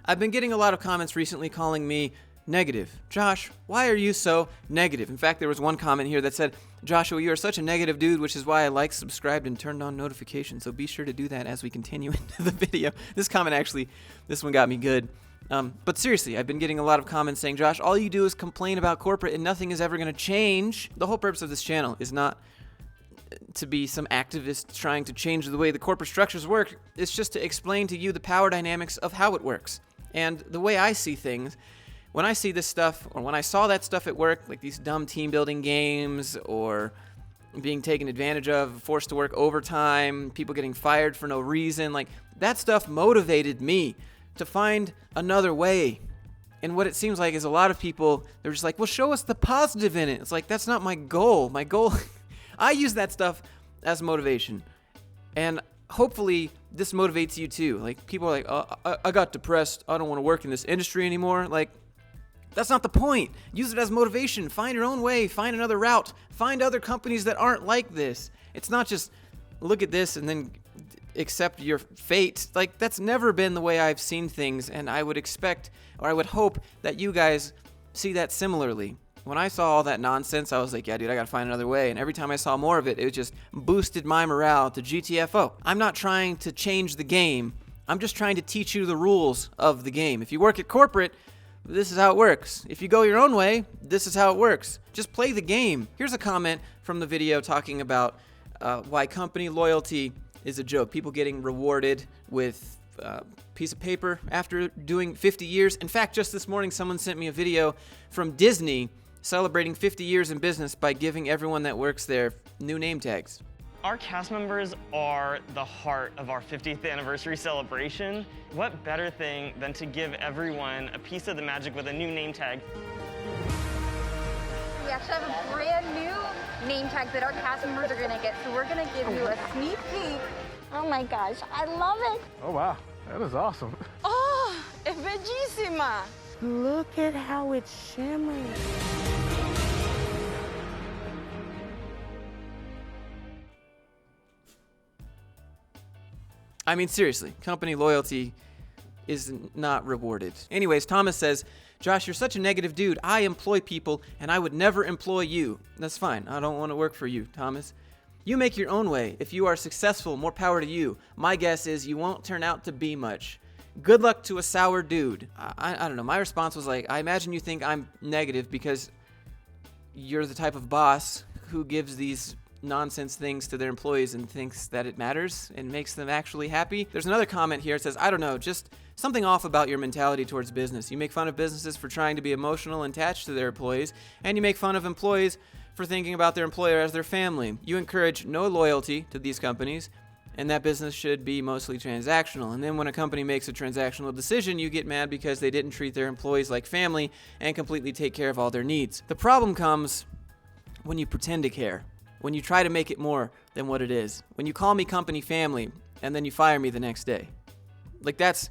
I've been getting a lot of comments recently calling me negative. Josh, why are you so negative? In fact, there was one comment here that said, Joshua, you are such a negative dude, which is why I liked, subscribed, and turned on notifications. So be sure to do that as we continue into the video. This comment actually, this one got me good. But seriously, I've been getting a lot of comments saying, Josh, all you do is complain about corporate and nothing is ever going to change. The whole purpose of this channel is not to be some activist trying to change the way the corporate structures work. It's just to explain to you the power dynamics of how it works. And the way I see things, when I see this stuff, or when I saw that stuff at work, like these dumb team building games, or being taken advantage of, forced to work overtime, people getting fired for no reason, like that stuff motivated me to find another way. And what it seems like is a lot of people, they're just like, well, show us the positive in it. It's like, that's not my goal. My goal, I use that stuff as motivation. And hopefully this motivates you too. Like, people are like, oh, I got depressed. I don't want to work in this industry anymore. Like, that's not the point. Use it as motivation. Find your own way. Find another route. Find other companies that aren't like this. It's not just look at this and then accept your fate. Like, that's never been the way I've seen things, and I would expect, or I would hope, that you guys see that similarly. When I saw all that nonsense, I was like, yeah, dude, I gotta find another way. And every time I saw more of it, it just boosted my morale to GTFO. I'm not trying to change the game. I'm just trying to teach you the rules of the game. If you work at corporate, this is how it works. If you go your own way, this is how it works. Just play the game. Here's a comment from the video talking about why company loyalty is a joke. People getting rewarded with a piece of paper after doing 50 years. In fact, just this morning, someone sent me a video from Disney celebrating 50 years in business by giving everyone that works there new name tags. Our cast members are the heart of our 50th anniversary celebration. What better thing than to give everyone a piece of the magic with a new name tag? We actually have a brand new name tag that our cast members are gonna get, so we're gonna give you a sneak peek. Oh my gosh, I love it. Oh wow, that is awesome. Oh, es bellísima. Look at how it shimmers. I mean, seriously, company loyalty is not rewarded. Anyways, Thomas says, Josh, you're such a negative dude. I employ people, and I would never employ you. That's fine. I don't want to work for you, Thomas. You make your own way. If you are successful, more power to you. My guess is you won't turn out to be much. Good luck to a sour dude. I don't know. My response was like, I imagine you think I'm negative because you're the type of boss who gives these nonsense things to their employees and thinks that it matters and makes them actually happy. There's another comment here. It says, I don't know, just something off about your mentality towards business. You make fun of businesses for trying to be emotional and attached to their employees, and you make fun of employees for thinking about their employer as their family. You encourage no loyalty to these companies, and that business should be mostly transactional. And then when a company makes a transactional decision, you get mad because they didn't treat their employees like family and completely take care of all their needs. The problem comes when you pretend to care. When you try to make it more than what it is. When you call me company family and then you fire me the next day. Like, that's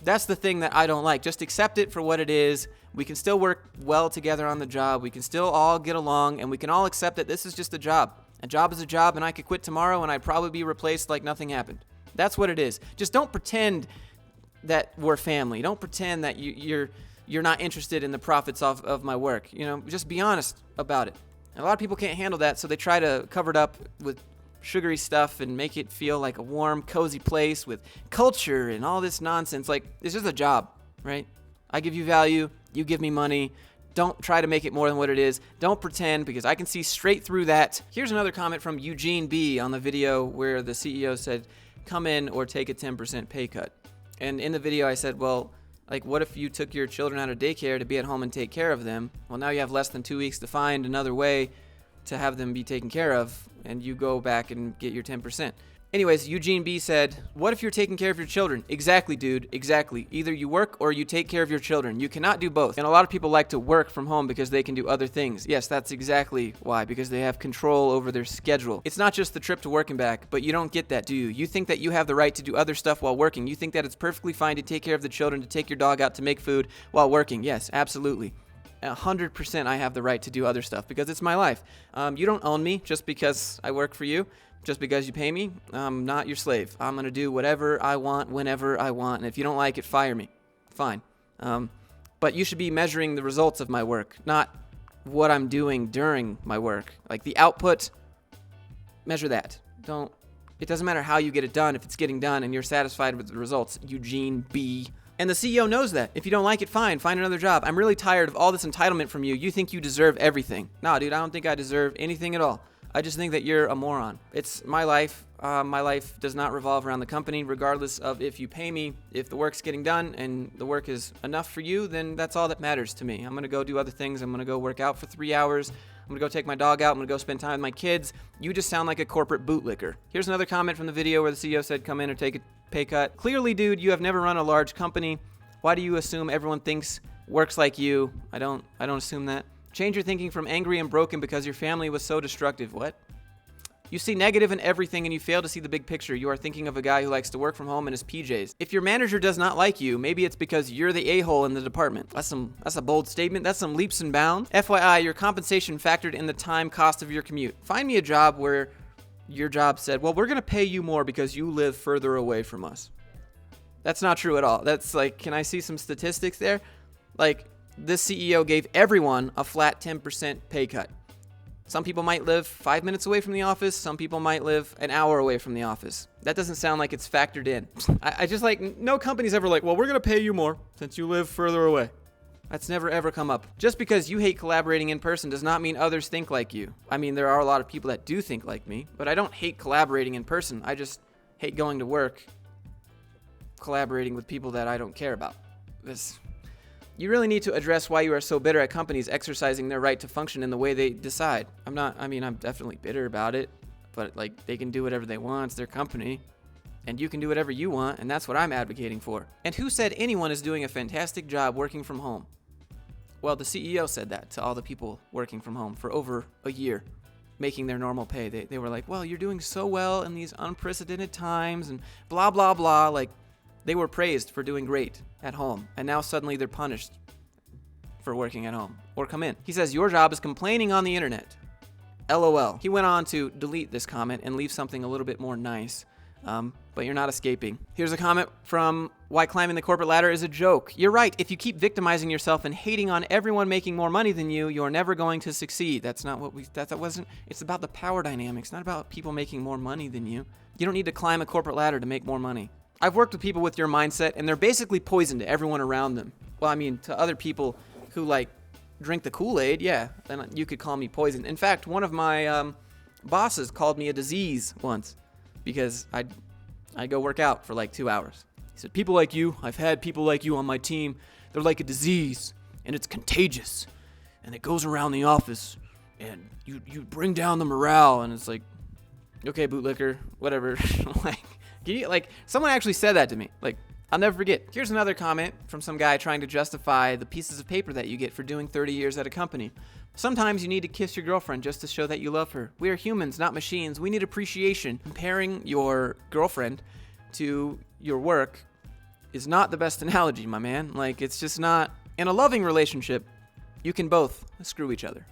the thing that I don't like. Just accept it for what it is. We can still work well together on the job. We can still all get along, and we can all accept that this is just a job. A job is a job, and I could quit tomorrow and I'd probably be replaced like nothing happened. That's what it is. Just don't pretend that we're family. Don't pretend that you're not interested in the profits of my work. You know, just be honest about it. A lot of people can't handle that, so they try to cover it up with sugary stuff and make it feel like a warm, cozy place with culture and all this nonsense. Like, it's just a job, right? I give you value, you give me money. Don't try to make it more than what it is. Don't pretend, because I can see straight through that. Here's another comment from Eugene B. on the video where the CEO said, come in or take a 10% pay cut. And in the video I said, well, like, what if you took your children out of daycare to be at home and take care of them? Well, now you have less than 2 weeks to find another way to have them be taken care of, and you go back and get your 10%. Anyways, Eugene B said, what if you're taking care of your children? Exactly, dude, exactly. Either you work or you take care of your children. You cannot do both. And a lot of people like to work from home because they can do other things. Yes, that's exactly why, because they have control over their schedule. It's not just the trip to work and back, but you don't get that, do you? You think that you have the right to do other stuff while working. You think that it's perfectly fine to take care of the children, to take your dog out, to make food while working. Yes, absolutely. 100% I have the right to do other stuff because it's my life. You don't own me just because I work for you. Just because you pay me, I'm not your slave. I'm going to do whatever I want, whenever I want, and if you don't like it, fire me. fine. But you should be measuring the results of my work, not what I'm doing during my work. Like the output, measure that. It doesn't matter how you get it done if it's getting done and you're satisfied with the results. Eugene B. And the CEO knows that. If you don't like it, fine, find another job. I'm really tired of all this entitlement from you. You think you deserve everything. Nah, dude, I don't think I deserve anything at all. I just think that you're a moron. It's my life. My life does not revolve around the company, regardless of if you pay me. If the work's getting done and the work is enough for you, then that's all that matters to me. I'm going to go do other things. I'm going to go work out for 3 hours. I'm going to go take my dog out. I'm going to go spend time with my kids. You just sound like a corporate bootlicker. Here's another comment from the video where the CEO said, come in or take a pay cut. Clearly, dude, you have never run a large company. Why do you assume everyone thinks works like you? I don't assume that. Change your thinking from angry and broken because your family was so destructive. What? You see negative in everything and you fail to see the big picture. You are thinking of a guy who likes to work from home in his PJs. If your manager does not like you, maybe it's because you're the a-hole in the department. That's a bold statement. That's some leaps and bounds. FYI, your compensation factored in the time cost of your commute. Find me a job where your job said, well, we're going to pay you more because you live further away from us. That's not true at all. That's like, can I see some statistics there? Like, this CEO gave everyone a flat 10% pay cut. Some people might live 5 minutes away from the office. Some people might live an hour away from the office. That doesn't sound like it's factored in. I just like, no company's ever like, well, we're going to pay you more since you live further away. That's never ever come up. Just because you hate collaborating in person does not mean others think like you. I mean, there are a lot of people that do think like me, but I don't hate collaborating in person. I just hate going to work collaborating with people that I don't care about. You really need to address why you are so bitter at companies exercising their right to function in the way they decide. I'm definitely bitter about it, but like they can do whatever they want. It's their company, and you can do whatever you want, and that's what I'm advocating for. And who said anyone is doing a fantastic job working from home? Well, the CEO said that to all the people working from home for over a year, making their normal pay. They were like, well, you're doing so well in these unprecedented times, and blah, blah, blah. Like, they were praised for doing great at home, and now suddenly they're punished for working at home. Or come in. He says, your job is complaining on the internet. LOL. He went on to delete this comment and leave something a little bit more nice, but you're not escaping. Here's a comment from Why Climbing the Corporate Ladder is a Joke. You're right. If you keep victimizing yourself and hating on everyone making more money than you, you're never going to succeed. That's not what it's about the power dynamics, not about people making more money than you. You don't need to climb a corporate ladder to make more money. I've worked with people with your mindset, and they're basically poison to everyone around them. Well, I mean, to other people who, like, drink the Kool-Aid, yeah, then you could call me poison. In fact, one of my bosses called me a disease once because I go work out for, like, 2 hours. He said, people like you, I've had people like you on my team, they're like a disease, and it's contagious, and it goes around the office, and you bring down the morale, and it's like, okay, bootlicker, whatever, someone actually said that to me. Like, I'll never forget. Here's another comment from some guy trying to justify the pieces of paper that you get for doing 30 years at a company. Sometimes you need to kiss your girlfriend just to show that you love her. We are humans, not machines. We need appreciation. Comparing your girlfriend to your work is not the best analogy, my man. Like, it's just not. In a loving relationship, you can both screw each other.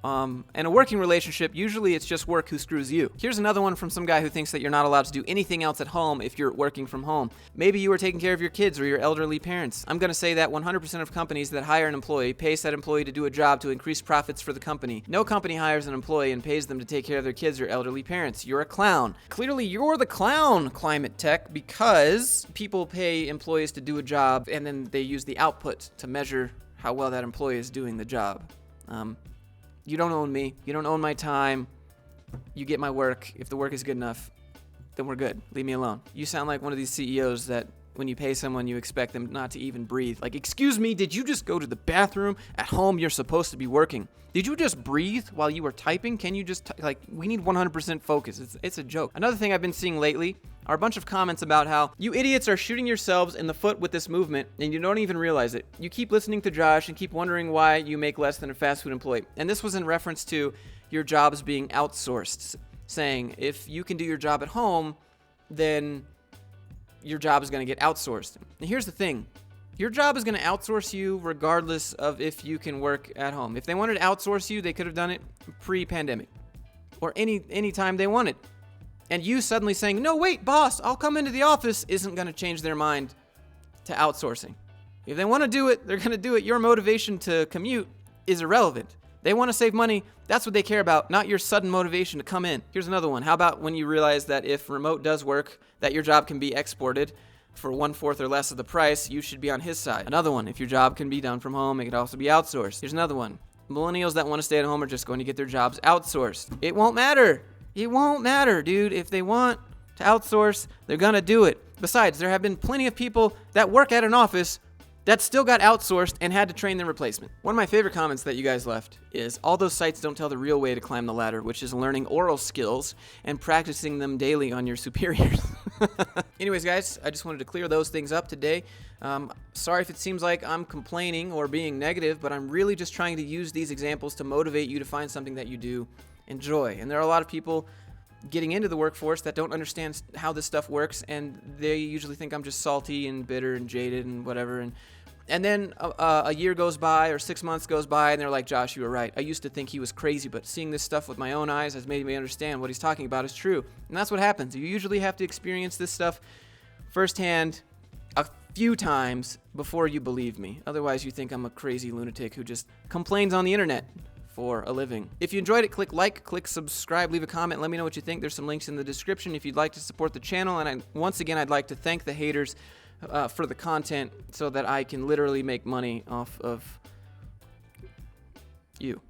In a working relationship, usually it's just work who screws you. Here's another one from some guy who thinks that you're not allowed to do anything else at home if you're working from home. Maybe you are taking care of your kids or your elderly parents. I'm going to say that 100% of companies that hire an employee pays that employee to do a job to increase profits for the company. No company hires an employee and pays them to take care of their kids or elderly parents. You're a clown. Clearly, you're the clown, climate tech, because people pay employees to do a job and then they use the output to measure how well that employee is doing the job. You don't own me. You don't own my time. You get my work. If the work is good enough, then we're good. Leave me alone. You sound like one of these CEOs that when you pay someone, you expect them not to even breathe. Like, excuse me, did you just go to the bathroom? At home, you're supposed to be working. Did you just breathe while you were typing? Can you just, we need 100% focus. It's a joke. Another thing I've been seeing lately are a bunch of comments about how you idiots are shooting yourselves in the foot with this movement and you don't even realize it. You keep listening to Josh and keep wondering why you make less than a fast food employee. And this was in reference to your jobs being outsourced, saying if you can do your job at home, then your job is going to get outsourced. And here's the thing. Your job is going to outsource you regardless of if you can work at home. If they wanted to outsource you, they could have done it pre-pandemic or any time they wanted. And you suddenly saying, no, wait, boss, I'll come into the office isn't going to change their mind to outsourcing. If they want to do it, they're going to do it. Your motivation to commute is irrelevant. They want to save money. That's what they care about, not your sudden motivation to come in. Here's another one. How about when you realize that if remote does work, that your job can be exported for 1/4 or less of the price, you should be on his side. Another one. If your job can be done from home, it could also be outsourced. Here's another one. Millennials that want to stay at home are just going to get their jobs outsourced. It won't matter. It won't matter, dude. If they want to outsource, they're going to do it. Besides, there have been plenty of people that work at an office that still got outsourced and had to train their replacement. One of my favorite comments that you guys left is, all those sites don't tell the real way to climb the ladder, which is learning oral skills and practicing them daily on your superiors. Anyways, guys, I just wanted to clear those things up today. Sorry if it seems like I'm complaining or being negative, but I'm really just trying to use these examples to motivate you to find something that you do enjoy. And there are a lot of people getting into the workforce that don't understand how this stuff works, and they usually think I'm just salty and bitter and jaded and whatever. And then a year goes by or 6 months goes by, and they're like, Josh, you were right. I used to think he was crazy, but seeing this stuff with my own eyes has made me understand what he's talking about is true. And that's what happens. You usually have to experience this stuff firsthand a few times before you believe me. Otherwise, you think I'm a crazy lunatic who just complains on the internet for a living. If you enjoyed it, click like, click subscribe, leave a comment, let me know what you think. There's some links in the description if you'd like to support the channel. And once again, I'd like to thank the haters for the content so that I can literally make money off of you.